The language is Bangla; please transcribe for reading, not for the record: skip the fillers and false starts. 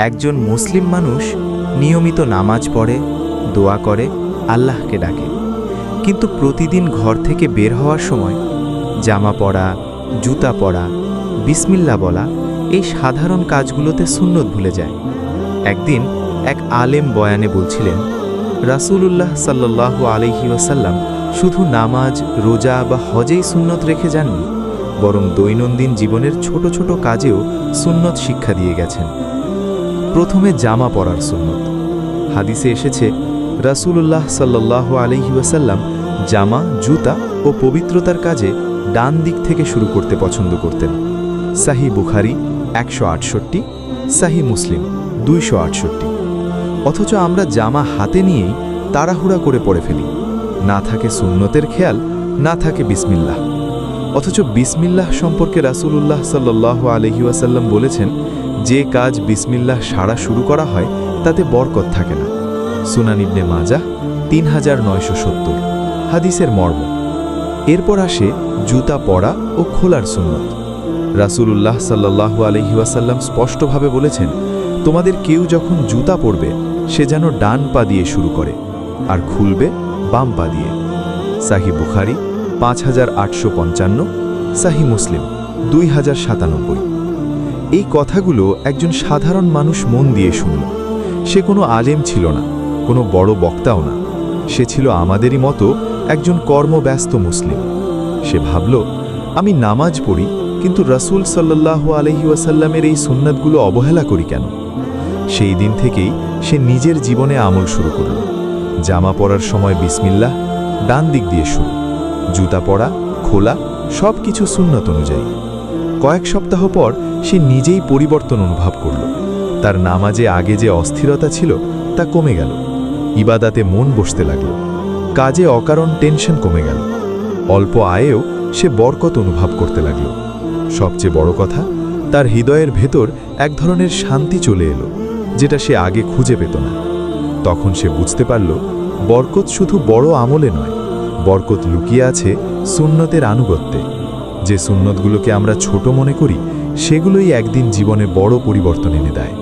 একজন মুসলিম মানুষ নিয়মিত নামাজ পড়ে, দোয়া করে, আল্লাহকে ডাকে, কিন্তু প্রতিদিন ঘর থেকে বের হওয়ার সময় জামা পরা, জুতা পরা, বিসমিল্লাহ বলা এই সাধারণ কাজগুলোতে সুন্নত ভুলে যায়। একদিন এক আলেম বয়ানে বলছিলেন, রাসূলুল্লাহ সাল্লাল্লাহু আলাইহি ওয়াসাল্লাম শুধু নামাজ, রোজা বা হজেই সুন্নত রেখে যাননি, বরং দৈনন্দিন জীবনের ছোট ছোট কাজেও সুন্নত শিক্ষা দিয়ে গেছেন। প্রথমে জামা পরার সুন্নত। হাদিসে এসেছে, রাসূলুল্লাহ সাল্লাল্লাহু আলাইহি ওয়াসাল্লাম জামা, জুতা ও পবিত্রতার কাজে ডান দিক থেকে শুরু করতে পছন্দ করতেন। সাহি বুখারী 168, সাহি মুসলিম 268। অথচ আমরা জামা হাতে নিয়েই তাড়াহুড়া করে পড়ে ফেলি। না থাকে সুন্নতের খেয়াল, না থাকে বিসমিল্লাহ। অথচ বিসমিল্লাহ সম্পর্কে রাসূলুল্লাহ সাল্লাল্লাহু আলাইহি ওয়াসাল্লাম বলেছেন, যে কাজ বিসমিল্লাহ সারা শুরু করা হয় তাতে বরকত থাকে না। সুনান ইবনে মাজাহ 3970, হাদিসের মর্ম। এরপর আসে জুতা পরা ও খোলার সুন্নত। রাসূলুল্লাহ সাল্লাল্লাহু আলাইহি ওয়াসাল্লাম স্পষ্টভাবে বলেছেন, তোমাদের কেউ যখন জুতা পরবে সে যেন ডান পা দিয়ে শুরু করে আর খুলবে বাম পা দিয়ে। সাহি বুখারী 5855, সাহি মুসলিম 2097। এই কথাগুলো একজন সাধারণ মানুষ মন দিয়ে শুনল। সে কোনো আলেম ছিল না, কোনো বড় বক্তাও না। সে ছিল আমাদেরই মতো একজন কর্মব্যস্ত মুসলিম। সে ভাবল, আমি নামাজ পড়ি, কিন্তু রাসূল সাল্লাল্লাহু আলাইহি ওয়াসাল্লামের এই সুন্নাতগুলো অবহেলা করি কেন? সেই দিন থেকেই সে নিজের জীবনে আমল শুরু করল। জামা পরার সময় বিসমিল্লাহ, ডান দিক দিয়ে শুরু। জুতা পরা, খোলা, সব কিছু সুন্নত অনুযায়ী। কয়েক সপ্তাহ পর সে নিজেই পরিবর্তন অনুভব করল। তার নামাজে আগে যে অস্থিরতা ছিল তা কমে গেল। ইবাদাতে মন বসতে লাগল। কাজে অকারণ টেনশন কমে গেল। অল্প আয়েও সে বরকত অনুভব করতে লাগল। সবচেয়ে বড় কথা, তার হৃদয়ের ভেতর এক ধরনের শান্তি চলে এলো, যেটা সে আগে খুঁজে পেত না। তখন সে বুঝতে পারল, বরকত শুধু বড় আমলে নয়, বরকত লুকিয়ে আছে সুন্নতের আনুগত্যে। যে সুন্নতগুলোকে আমরা ছোট মনে করি, সেগুলোই একদিন জীবনে বড় পরিবর্তন এনে দেয়।